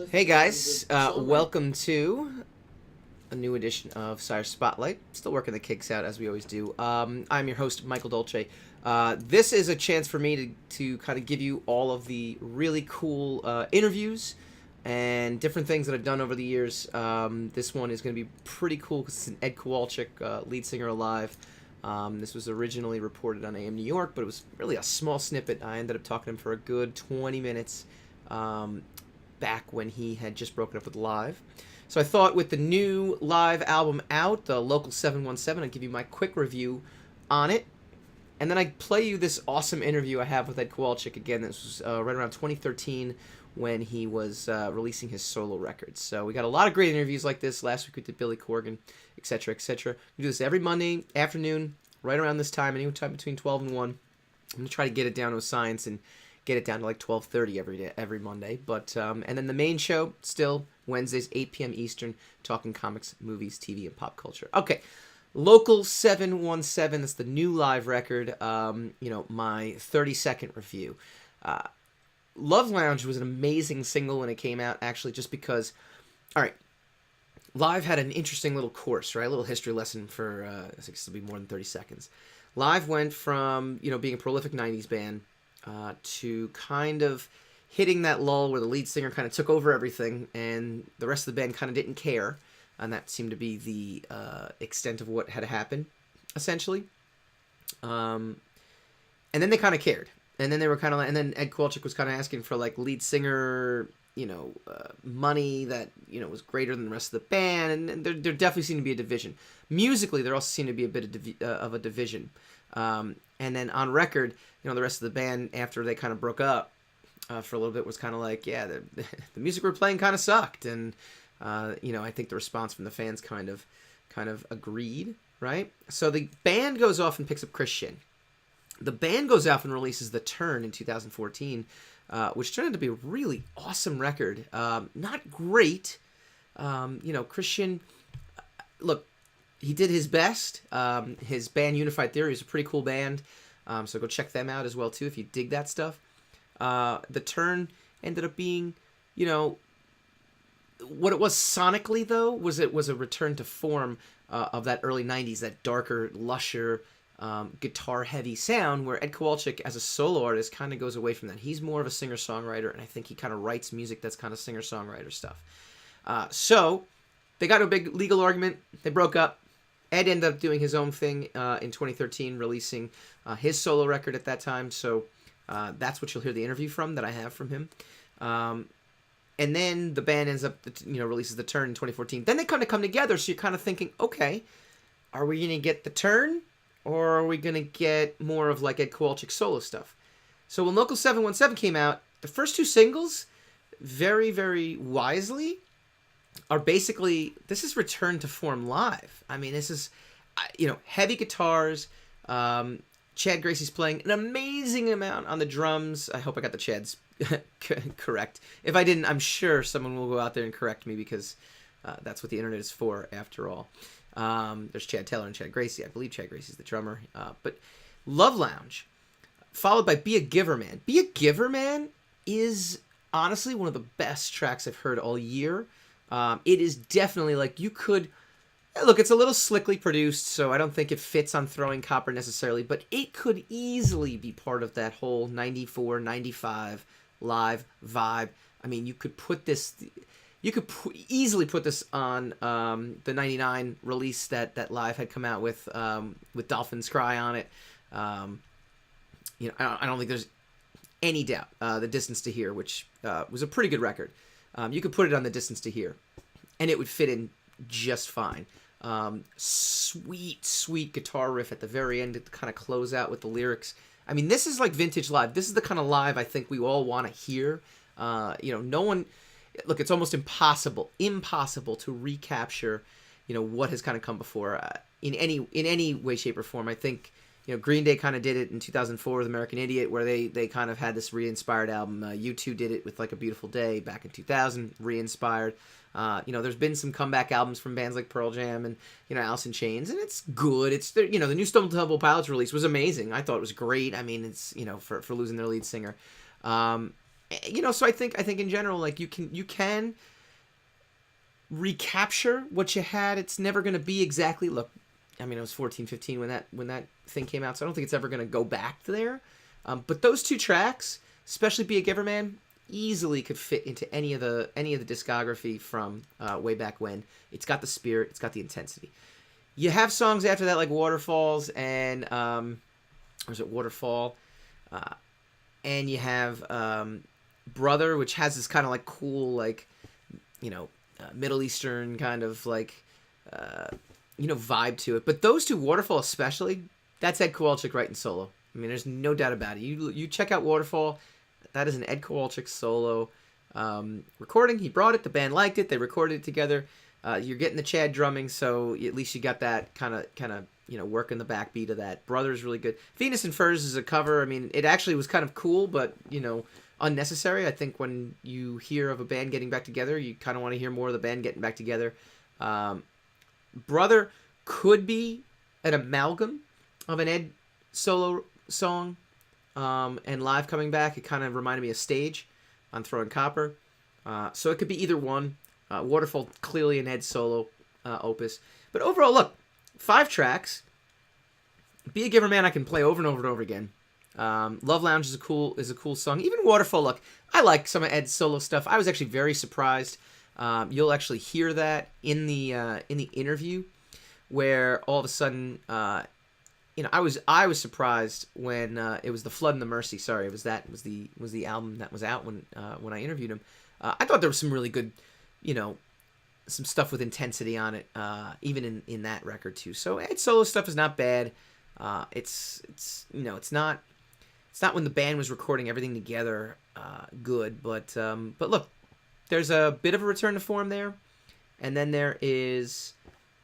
Hey guys, welcome to a new edition of Sire Spotlight. Still working the kinks out as we always do. I'm your host, Michael Dolce. This is a chance for me to kind of give you all of the really cool interviews and different things that I've done over the years. This one is going to be pretty cool because it's an Ed Kowalcyk, lead singer alive. This was originally reported on AM New York, but it was really a small snippet. I ended up talking to him for a good 20 minutes. Back when he had just broken up with Live. So I thought with the new Live album out, the Local 717, I'd give you my quick review on it. And then I'd play you this awesome interview I have with Ed Kowalcyk again. This was right around 2013 when he was releasing his solo records. So we got a lot of great interviews like this. Last week we did Billy Corgan, etc., etc. We do this every Monday afternoon, right around this time, anytime between 12 and 1. I'm going to try to get it down to a science and get it down to like 12:30 every Monday, but and then the main show still Wednesdays 8 p.m. Eastern, talking comics, movies, TV, and pop culture. Okay, Local 717. That's the new Live record. My 30-second review. Love Lounge was an amazing single when it came out. Actually, just because, all right, Live had an interesting little course, right? A little history lesson for I think this will be more than 30 seconds. Live went from being a prolific '90s band. To kind of hitting that lull where the lead singer kind of took over everything and the rest of the band kind of didn't care. And that seemed to be the extent of what had happened, essentially. And then they kind of cared. And then they were kind of like, and then Ed Kowalcyk was kind of asking for like lead singer, money that, was greater than the rest of the band. And there definitely seemed to be a division. Musically, there also seemed to be a bit of a division. And then on record, the rest of the band, after they kind of broke up for a little bit, was kind of like, yeah, the music we're playing kind of sucked. And, I think the response from the fans kind of agreed, right? So the band goes off and picks up Chris Shin. The band goes off and releases The Turn in 2014, which turned out to be a really awesome record. Not great. Chris Shin, look, he did his best. His band Unified Theory is a pretty cool band. So go check them out as well, too, if you dig that stuff. The Turn ended up being, what it was sonically, though, was a return to form of that early 90s, that darker, lusher, guitar-heavy sound, where Ed Kowalcyk, as a solo artist, kind of goes away from that. He's more of a singer-songwriter, and I think he kind of writes music that's kind of singer-songwriter stuff. So they got into a big legal argument. They broke up. Ed ended up doing his own thing in 2013, releasing his solo record at that time. So that's what you'll hear the interview from that I have from him. And then the band ends up, releases The Turn in 2014. Then they kind of come together, so you're kind of thinking, okay, are we going to get The Turn, or are we going to get more of like Ed Kowalczyk solo stuff? So when Local 717 came out, the first two singles, very, very wisely, are basically, this is return to form Live. I mean, this is, heavy guitars. Chad Gracie's playing an amazing amount on the drums. I hope I got the Chads correct. If I didn't, I'm sure someone will go out there and correct me, because that's what the internet is for, after all. There's Chad Taylor and Chad Gracie. I believe Chad Gracie's the drummer. But Love Lounge, followed by Be a Giver Man. Be a Giver Man is honestly one of the best tracks I've heard all year. It is definitely like you could... Look, it's a little slickly produced, so I don't think it fits on Throwing Copper necessarily, but it could easily be part of that whole 94, 95 Live vibe. I mean, you could put this... You could easily put this on the 99 release that Live had come out with Dolphins Cry on it. I don't think there's any doubt. The Distance to Here, which was a pretty good record. You could put it on The Distance to Here, and it would fit in just fine. Sweet guitar riff at the very end to kind of close out with the lyrics. I mean, this is like vintage Live. This is the kind of Live I think we all want to hear. No one... Look, it's almost impossible to recapture, what has kind of come before in any way, shape, or form. I think, Green Day kind of did it in 2004 with American Idiot, where they kind of had this re-inspired album. U2 did it with Like a Beautiful Day back in 2000, re-inspired. There's been some comeback albums from bands like Pearl Jam and, Alice in Chains, and it's good. It's, the new Stone Temple Pilots release was amazing. I thought it was great. I mean, it's, for losing their lead singer. So I think in general, like you can recapture what you had. It's never going to be exactly. Look, I mean, I was 14, 15 when that thing came out, so I don't think it's ever going to go back there. But those two tracks, especially "Be a Giver Man," easily could fit into any of the discography from way back when. It's got the spirit, it's got the intensity. You have songs after that like "Waterfalls" and or is it "Waterfall," and you have "Brother," which has this kind of like cool like Middle Eastern kind of like vibe to it. But those two, "Waterfall" especially, that's Ed Kowalczyk writing solo. I mean, there's no doubt about it. You check out "Waterfall." That is an Ed Kowalczyk solo recording. He brought it. The band liked it. They recorded it together. You're getting the Chad drumming, so at least you got that kind of working the backbeat of that. "Brother's" really good. "Venus and Furs" is a cover. I mean, it actually was kind of cool, but unnecessary. I think when you hear of a band getting back together, you kind of want to hear more of the band getting back together. "Brother" could be an amalgam of an Ed solo song and live coming back. It kind of reminded me of "Stage" on "Throwing Copper." So it could be either one. "Waterfall" clearly an Ed solo opus. But overall, look, 5 tracks. "Be a Giver Man" I can play over and over and over again. "Love Lounge" is a cool song. Even "Waterfall," look, I like some of Ed's solo stuff. I was actually very surprised. You'll actually hear that in the interview, where all of a sudden, I was surprised when it was "The Flood and the Mercy." Sorry, it was the album that was out when I interviewed him. I thought there was some really good, some stuff with intensity on it, even in that record too. So Ed's solo stuff is not bad. It's not when the band was recording everything together good, but look, there's a bit of a return to form there, and then there is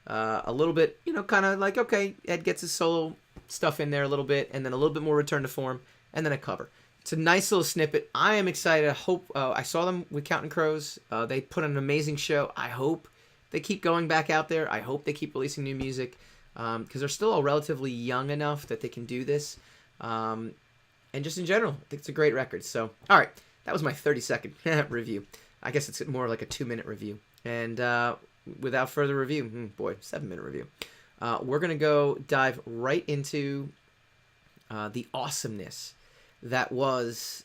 a little bit, kind of like, okay, Ed gets his solo stuff in there a little bit, and then a little bit more return to form, and then a cover. It's a nice little snippet. I am excited. I hope I saw them with Counting Crows. They put on an amazing show. I hope they keep going back out there. I hope they keep releasing new music because they're still relatively young enough that they can do this. And just in general, I think it's a great record. So, all right, that was my 30-second review. I guess it's more like a 2-minute review. And without further review, 7-minute review. We're going to dive right into the awesomeness that was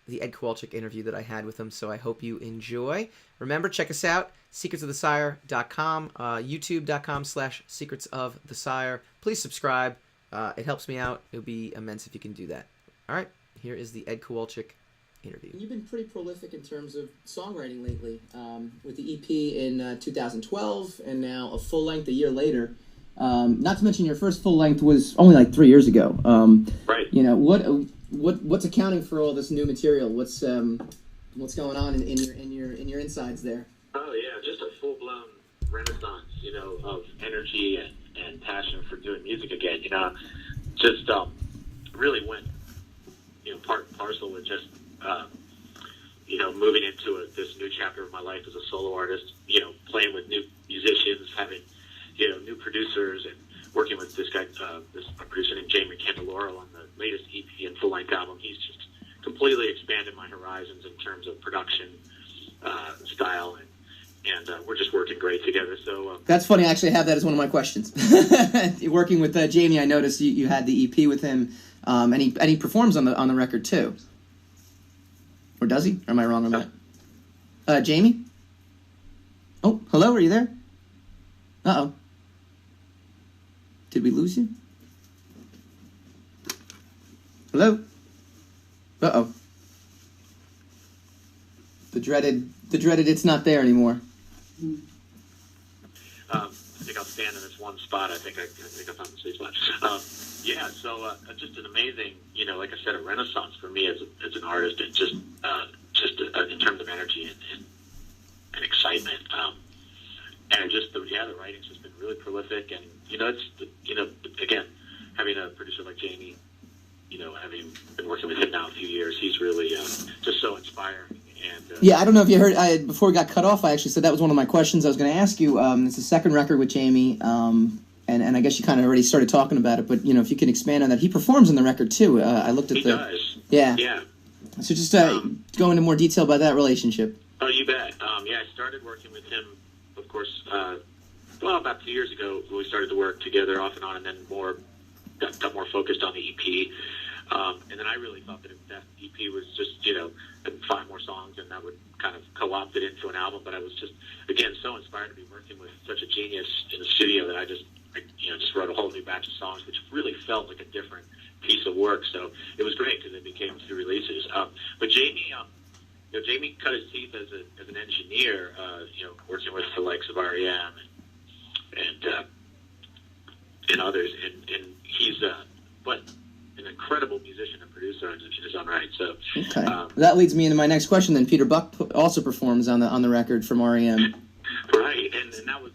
the Ed Kowalczyk interview that I had with him. So I hope you enjoy. Remember, check us out, secretsofthesire.com, youtube.com/secretsofthesire. Please subscribe. It helps me out. It would be immense if you can do that. All right, here is the Ed Kowalczyk interview. You've been pretty prolific in terms of songwriting lately, with the EP in 2012 and now a full length a year later. Not to mention your first full length was only like 3 years ago. Right. What's accounting for all this new material? What's going on in your insides there? Oh yeah, just a full blown renaissance, of energy and passion for doing music again. Just really went, part and parcel with just moving into this new chapter of my life as a solo artist. Playing with new musicians, having new producers, and working with this guy, this producer named Jamie Candeloro on the latest EP and full-length album. He's just completely expanded my horizons in terms of production style, and we're just working great together. So that's funny. I actually have that as one of my questions. Working with Jamie, I noticed you had the EP with him, and he performs on the record too. Or does he? Or am I wrong on that? Jamie? Oh, hello. Are you there? Uh-oh. Did we lose you? Hello? Uh-oh. The dreaded it's not there anymore. I think I'll stand in this one spot. I think I found the sweet spot. Just an amazing, like I said, a renaissance for me as an artist, and just in terms of energy and excitement. And just the writing's just been really prolific, and again, having a producer like Jamie, having been working with him now a few years, he's really just so inspiring. And yeah, I don't know if you heard. Before we got cut off, I actually said that was one of my questions I was going to ask you. It's the second record with Jamie, and I guess you kind of already started talking about it, but if you can expand on that, he performs on the record too. I looked at he does. Yeah. Yeah. So just go into more detail about that relationship. Oh, you bet. Yeah, I started working with him, of course, about 2 years ago. We started to work together off and on, and then got more focused on the EP. And then I really thought that EP was just, 5 more songs, and that would kind of co-opt it into an album. But I was just, again, so inspired to be working with such a genius in the studio that I just wrote a whole new batch of songs, which really felt like a different piece of work. So it was great because it became 2 releases. But Jamie, Jamie cut his teeth as an engineer, working with the likes of REM and others, and he's but an incredible musician and producer in his own right. So okay, that leads me into my next question. Then Peter Buck also performs on the record from REM. Right, and that was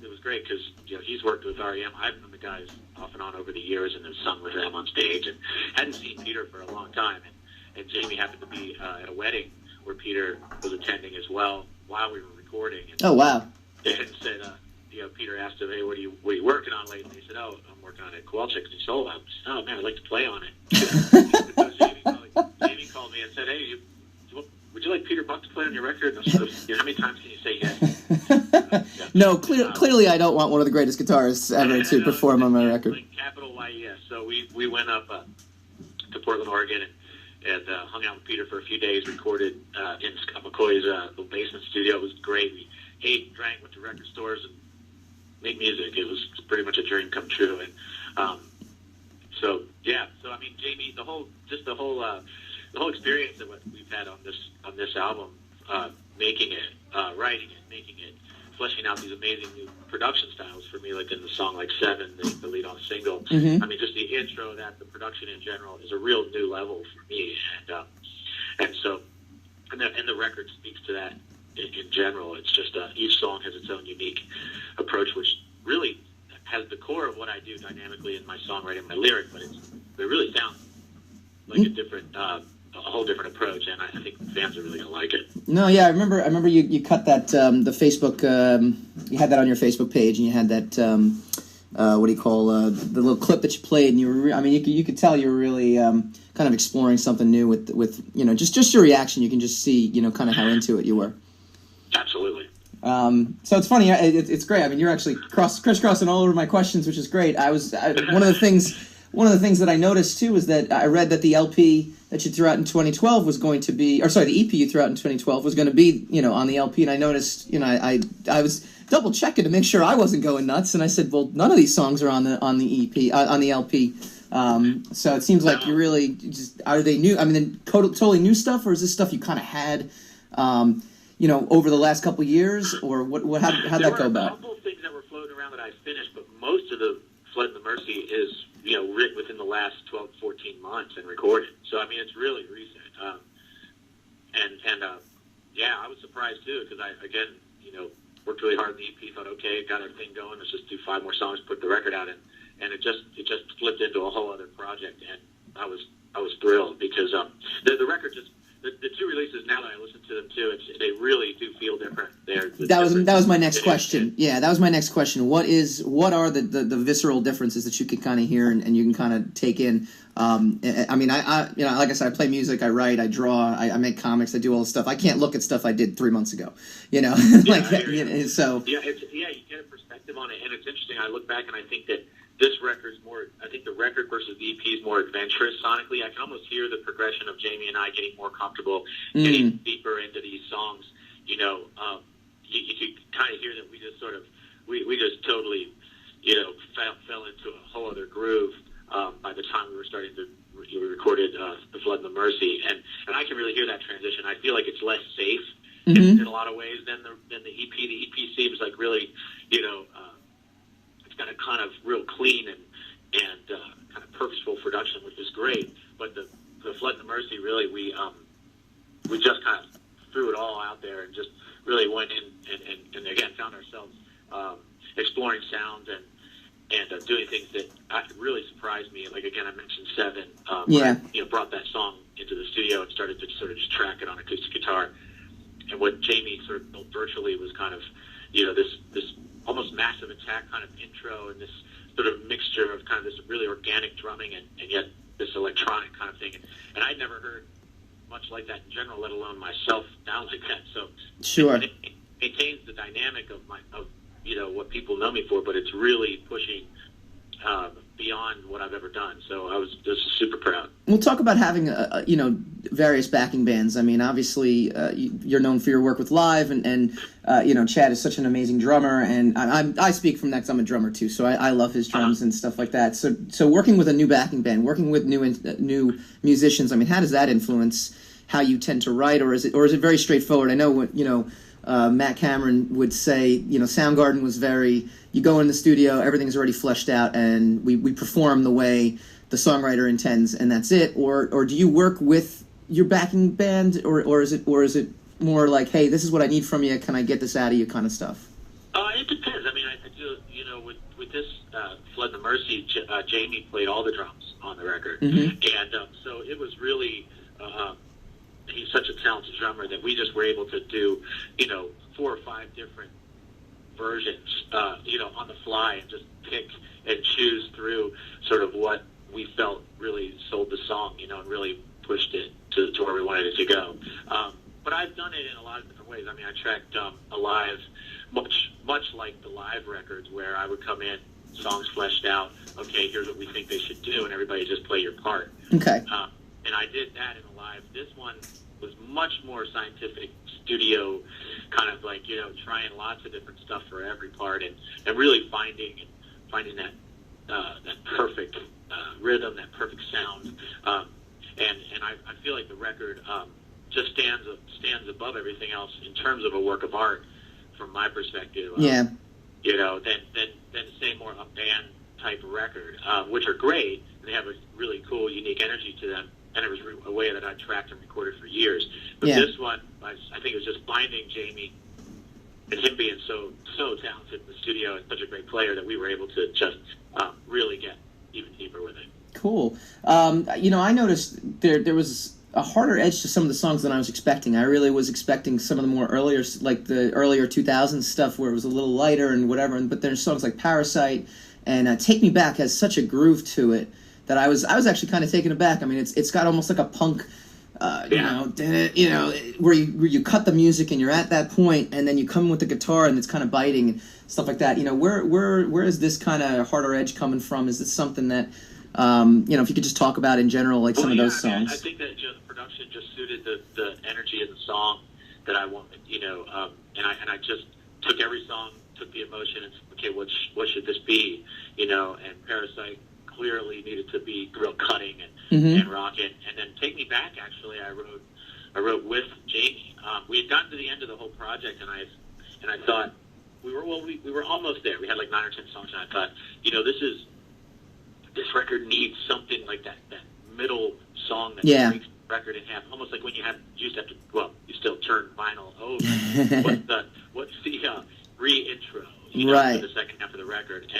it was great because he's worked with REM. I've known the guys off and on over the years, and have sung with them on stage, and hadn't seen Peter for a long time. And Jamie happened to be at a wedding where Peter was attending as well while we were recording. And, oh wow! And said, Peter asked him, "Hey, what are you working on lately?" And he said, "Oh, I'm working on a Kowalcyk solo album." He said, "Oh man, I'd like to play on it." So Jamie called me and said, "Hey, would you like Peter Buck to play on your record?" And I said, how many times can you say yes? No, clearly I don't want one of the greatest guitarists ever to perform on my record. Like capital Y-E-S. So we went up to Portland, Oregon, and hung out with Peter for a few days, recorded in Scott McCoy's little basement studio. It was great. We ate, drank, went to record stores, and made music. It was pretty much a dream come true. And so I mean, Jamie, the whole experience that we've had on this album, making it, writing it, making it, fleshing out these amazing new production styles for me, like in the song like Seven, the lead on single. Mm-hmm. I mean, just the intro, the production in general is a real new level for me, and the record speaks to that in general. It's just each song has its own unique approach, which really has the core of what I do dynamically in my songwriting, my lyric, but it really sounds like a whole different approach, and I think fans are really gonna like it. No, yeah, I remember you cut that the Facebook, you had that on your Facebook page, and you had that what do you call the little clip that you played, and you could tell you were really kind of exploring something new with just your reaction. You can just see kind of how into it you were. Absolutely. So it's funny. It's great. I mean, you're actually crisscrossing all over my questions, which is great. One of the things that I noticed too was that I read that the LP that you threw out in 2012 was going to be, the EP you threw out in 2012 was going to be, on the LP. And I noticed, I was double checking to make sure I wasn't going nuts. And I said, well, none of these songs are on the EP, on the LP. So it seems like you really just, are they new? I mean, totally new stuff, or is this stuff you kind of had, over the last couple of years, or how'd that go about? There were a couple of things that were floating around that I finished, but most of the Flood and the Mercy is, written within the last 12 to 14 months and recorded. So, I mean, it's really recent. I was surprised, too, because I, again, worked really hard on the EP, thought, okay, got our thing going, let's just do 5 more songs, put the record out, and it just flipped into a whole other project, and I was thrilled because the record just, the 2 releases, now that I listen to them too, they really do feel different. That was my next question. Yeah, that was my next question. What are the visceral differences that you can kind of hear and you can kind of take in? I mean, I like I said, I play music, I write, I draw, I make comics, I do all this stuff. I can't look at stuff I did 3 months ago. So you get a perspective on it, and it's interesting. I look back and I think that this record's more, I think the record versus the EP is more adventurous sonically. I can almost hear the progression of Jamie and I getting more comfortable, getting deeper into these songs. You could kind of hear that we just we just totally, fell into a whole other groove by the time we were starting to, we recorded The Flood and the Mercy. And I can really hear that transition. I feel like it's less safe in a lot of ways than the EP. The EP seems like really, got a kind of real clean and kind of purposeful production, which is great. But the Flood and the Mercy, really, we just kind of threw it all out there and just really went in and again found ourselves exploring sounds and doing things that really surprised me. Like again, I mentioned Seven. I brought that song into the studio and started to sort of just track it on acoustic guitar. And what Jamie sort of built virtually was kind of this almost massive attack kind of intro and this sort of mixture of kind of this really organic drumming and yet this electronic kind of thing. And I'd never heard much like that in general, let alone myself down like that. So Sure. it maintains the dynamic of what people know me for, but it's really pushing beyond what I've ever done. So I was just super proud. We'll talk about having various backing bands. I mean, obviously, you're known for your work with Live, and Chad is such an amazing drummer, and I speak from that because I'm a drummer too, so I love his drums and stuff like that. So working with a new backing band, working with new musicians, I mean, how does that influence how you tend to write, or is it very straightforward? I know what Matt Cameron would say, Soundgarden was very, you go in the studio, everything's already fleshed out, and we perform the way the songwriter intends, and that's it. Or do you work with your backing band, or is it more like, hey, this is what I need from you, can I get this out of you kind of stuff? It depends. I mean, I do, with this Flood the Mercy, Jamie played all the drums on the record. Mm-hmm. And so it was really, he's such a talented drummer that we just were able to do, 4 or 5 different versions, on the fly, and just pick and choose through sort of what we felt really sold the song, and really pushed it to where we wanted it to go. But I've done it in a lot of different ways. I mean, I tracked Alive much like the Live records, where I would come in, songs fleshed out, okay, here's what we think they should do, and everybody just play your part. Okay. And I did that in Alive. This one was much more scientific, studio, kind of like, trying lots of different stuff for every part, and really finding that perfect rhythm, that perfect sound. And I feel like the record just stands above everything else in terms of a work of art, from my perspective. Yeah. Than say more a band type of record, which are great, and they have a really cool, unique energy to them. And it was a way that I tracked and recorded for years. But this one, I think it was just finding Jamie and him being so talented in the studio and such a great player that we were able to just really get even deeper with it. Cool. I noticed there was a harder edge to some of the songs than I was expecting. I really was expecting some of the more earlier, like the earlier 2000s stuff where it was a little lighter and whatever. But there's songs like Parasite and Take Me Back has such a groove to it that I was actually kind of taken aback. I mean, it's got almost like a punk, where you cut the music and you're at that point, and then you come with the guitar and it's kind of biting and stuff like that. Where is this kind of harder edge coming from? Is this something that if you could just talk about in general, like some of those songs? I think that the production just suited the energy of the song that I wanted, and I just took every song, took the emotion, and said, okay, what should this be, and Parasite clearly needed to be real cutting and rocking, and then Take Me Back, actually, I wrote with Jamie. We had gotten to the end of the whole project, and I thought we were almost there. We had like 9 or 10 songs, and I thought, this record needs something like that middle song that breaks the record in half, almost like when you used to have to, you still turn vinyl over. What's the re-intro, right, for the second half of the record,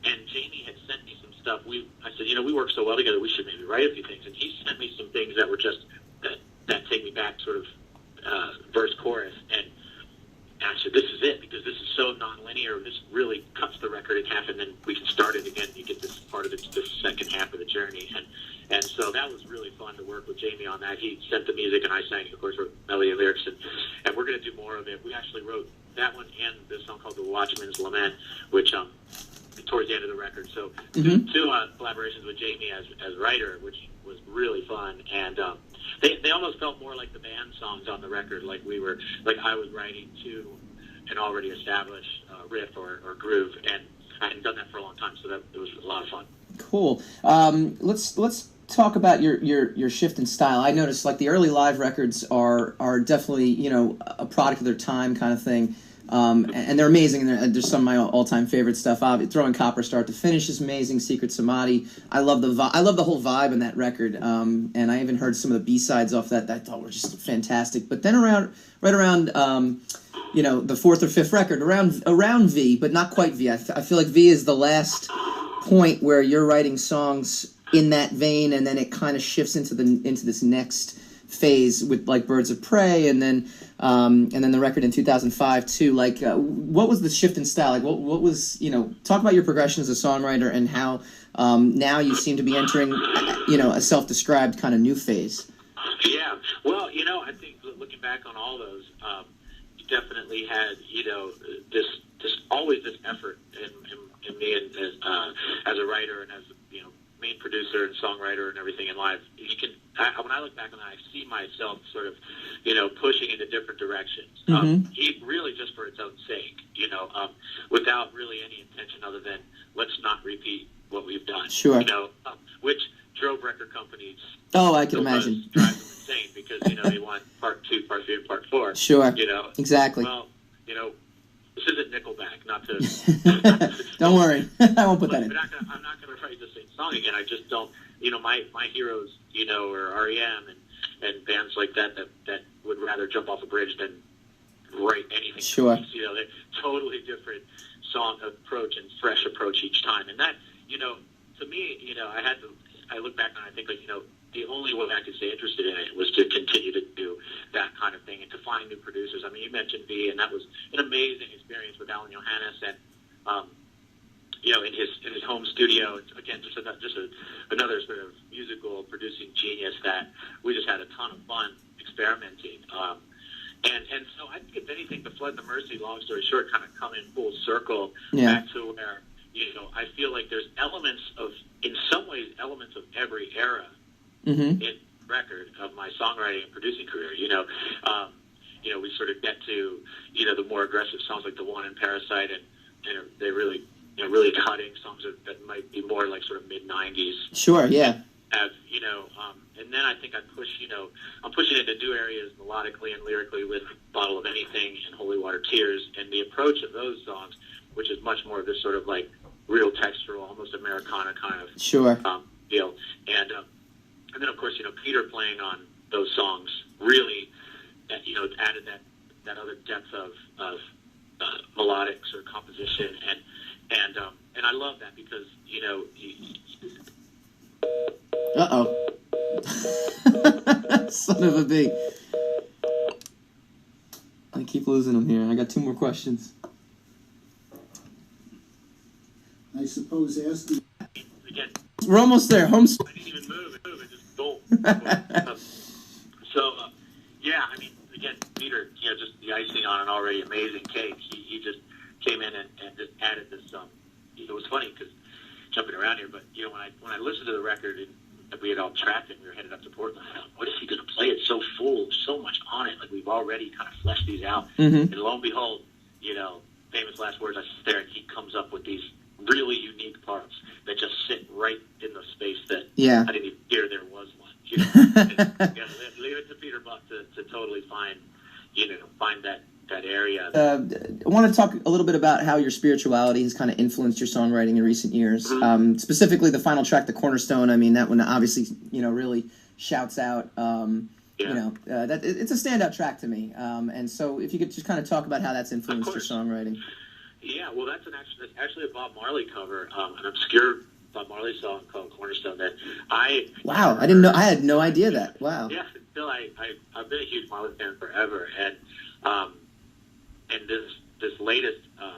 and Jamie had sent me some stuff. I said, we work so well together, we should maybe write a few things, and he sent me some things that were just that Take Me Back sort of verse chorus, and I said, this is it, because this is so non-linear. This really cuts the record in half, and then we can start it again. You get this part of this second half of the journey, and so that was really fun to work with Jamie on that. He sent the music, and I sang, of course, wrote melody and lyrics, and we're going to do more of it. We actually wrote that one and this song called The Watchman's Lament, which towards the end of the record. So two collaborations with Jamie as writer, which was really fun, and they almost felt more like the band songs on the record, like I was writing to an already established riff or groove, and I hadn't done that for a long time, so it was a lot of fun. Cool. Let's talk about your shift in style. I noticed like the early Live records are definitely a product of their time kind of thing. And they're amazing, and there's some of my all-time favorite stuff. Throwing Copper start to finish is amazing. Secret Samadhi, I love the whole vibe in that record. And I even heard some of the B-sides off that I thought were just fantastic. But then right around the fourth or fifth record, around V, but not quite V. I feel like V is the last point where you're writing songs in that vein, and then it kind of shifts into this next phase with like Birds of Prey, and then the record in 2005 too. Like, what was the shift in style? Like, what was talk about your progression as a songwriter and how now you seem to be entering a self-described kind of new phase. Yeah, Well, I think looking back on all those, you definitely had, this always this effort in me and as a writer and as main producer and songwriter and everything in life. When I look back on that, I see myself sort of, pushing into different directions. Really just for its own sake, without really any intention other than let's not repeat what we've done. Sure. Which drove record companies. Oh, I can imagine. Drive them insane because they want part 2, part 3, and part 4. Sure. Exactly. Well, this isn't Nickelback. Not to. Don't worry, I won't put that in. I'm not going to write the same song again. I just don't. My heroes, are REM and bands like that would rather jump off a bridge than write anything. Sure. They're totally different song approach and fresh approach each time, and that to me, I look back and I think the only way I could stay interested in it was to continue to do that kind of thing and to find new producers. I mean, you mentioned V, and that was an amazing experience with Alan Johannes and in his home studio. Again, just another sort of musical producing genius that we just had a ton of fun experimenting. And so I think if anything, The Flood and the Mercy, long story short, kind of come in full circle back to where I feel like there's in some ways elements of every era in record of my songwriting and producing career. We sort of get to the more aggressive songs like the one in Parasite, and they really really cutting songs that might be more like sort of mid '90s. Sure, yeah. And then I think I'm pushing into new areas melodically and lyrically with Bottle of Anything and Holy Water Tears, and the approach of those songs, which is much more of this sort of like real textural, almost Americana kind of deal. And then of course Peter playing on those songs really added that other depth of melodic sort of composition, and I love that because son of a bee. I keep losing them here. I got 2 more questions. I suppose asking. Again, we're almost there. Home. I didn't even move. It just boom. Yeah, I mean, again, Peter, just the icing on an already amazing cake. He just came in and just added this. It was funny because jumping around here, but when I listened to the record and we had all tracked it, and we were headed up to Portland. I thought, what is he going to play? It's so full, so much on it. Like we've already kind of fleshed these out, and lo and behold, famous last words. I sit there and he comes up with these really unique parts that just sit right in the space that I didn't even hear there was one. Leave it to Peter Buck to totally find that area. I want to talk a little bit about how your spirituality has kind of influenced your songwriting in recent years. Specifically, the final track, "The Cornerstone." I mean, that one obviously really shouts out. That it's a standout track to me. And so, if you could just kind of talk about how that's influenced your songwriting. Yeah, well, that's actually a Bob Marley cover, an obscure Bob Marley song called "Cornerstone" that I didn't know. I had no idea that. Wow. Yeah, Bill, I've been a huge Marley fan forever, and this latest, I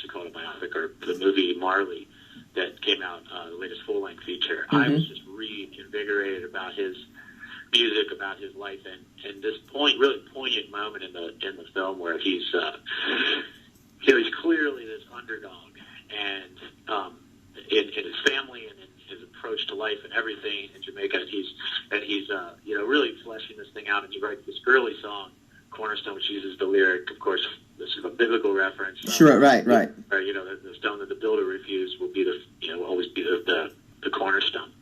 should call it a biopic or the movie Marley that came out, the latest full length feature. I was just reinvigorated about his music, about his life, and this really poignant moment in the film where he's he's clearly this underdog, and in his family and in his approach to life and everything in Jamaica, he's really fleshing this thing out, and he writes this early song, "Cornerstone," which uses the lyric, of course, this is a biblical reference. Sure, right. Or, the stone that the builder refused will be will always be the cornerstone.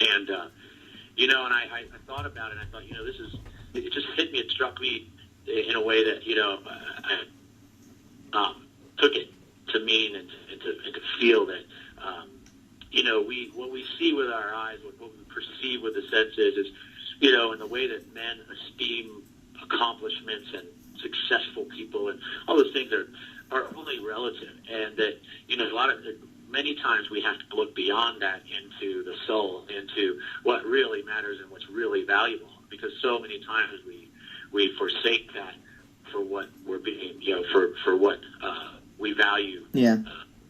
And and I thought about it, and I thought, it just hit me, it struck me in a way that, I took it to mean and to feel that, what we see with our eyes, what we perceive with the senses is, in the way that men esteem accomplishments and successful people and all those things are only relative, and that, many times we have to look beyond that into the soul, into what really matters and what's really valuable, because so many times we forsake that for what we're being, for what we value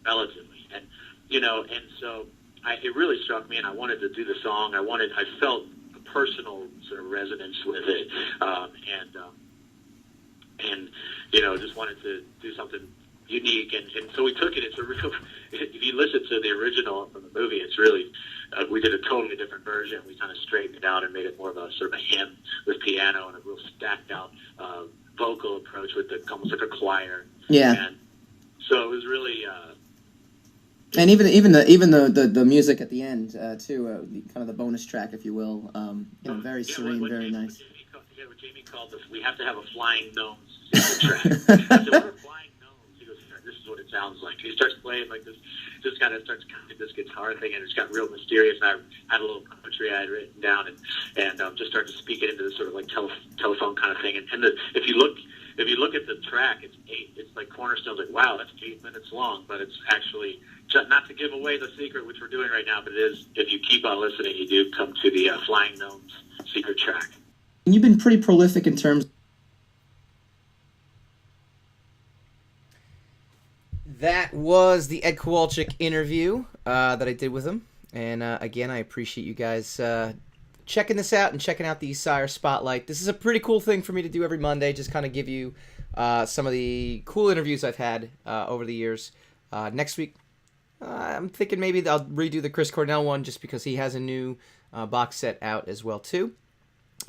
relatively, and so it really struck me, and I wanted to do the song. I felt a personal sort of resonance with it, and just wanted to do something unique, and so we took it. It's a real. If you listen to the original from the movie, it's really we did a totally different version. We kind of straightened it out and made it more of a sort of a hymn with piano and a real stacked out vocal approach with almost like a choir. Yeah. And so it was really. And even the music at the end too, kind of the bonus track, if you will, very serene, very nice. What Jamie called this, we have to have a flying gnomes track. I said, what are flying gnomes? He goes, this is what it sounds like. He starts playing like this, just kind of starts this guitar thing, and it's got real mysterious. And I had a little poetry I had written down, and just started to speak it into this sort of like telephone kind of thing. And if you look at the track, it's like Cornerstone's like, wow, that's 8 minutes long, but it's actually not to give away the secret, which we're doing right now, but it is, if you keep on listening, you do come to the Flying Gnomes secret track. And you've been pretty prolific in terms. That was the Ed Kowalczyk interview that I did with him. And again, I appreciate you guys checking this out and checking out the Sire Spotlight. This is a pretty cool thing for me to do every Monday, just kind of give you some of the cool interviews I've had over the years. Next week, I'm thinking maybe I'll redo the Chris Cornell one just because he has a new box set out as well, too.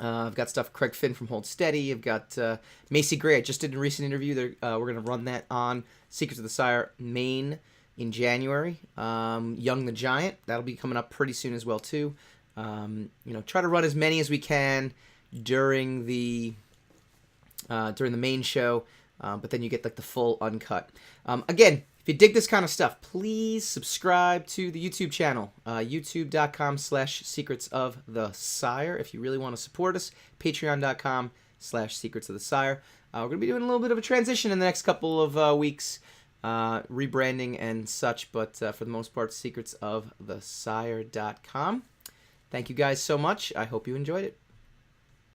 I've got stuff Craig Finn from Hold Steady. I've got Macy Gray. I just did a recent interview. We're going to run that on Secrets of the Sire Maine in January. Young the Giant. That'll be coming up pretty soon as well, too. Try to run as many as we can during the main show, but then you get like the full uncut. Again, if you dig this kind of stuff, please subscribe to the YouTube channel, youtube.com/Secrets of the Sire. If you really want to support us, patreon.com/Secrets of the Sire. We're going to be doing a little bit of a transition in the next couple of weeks, rebranding and such, but for the most part, secretsofthesire.com. Thank you guys so much. I hope you enjoyed it.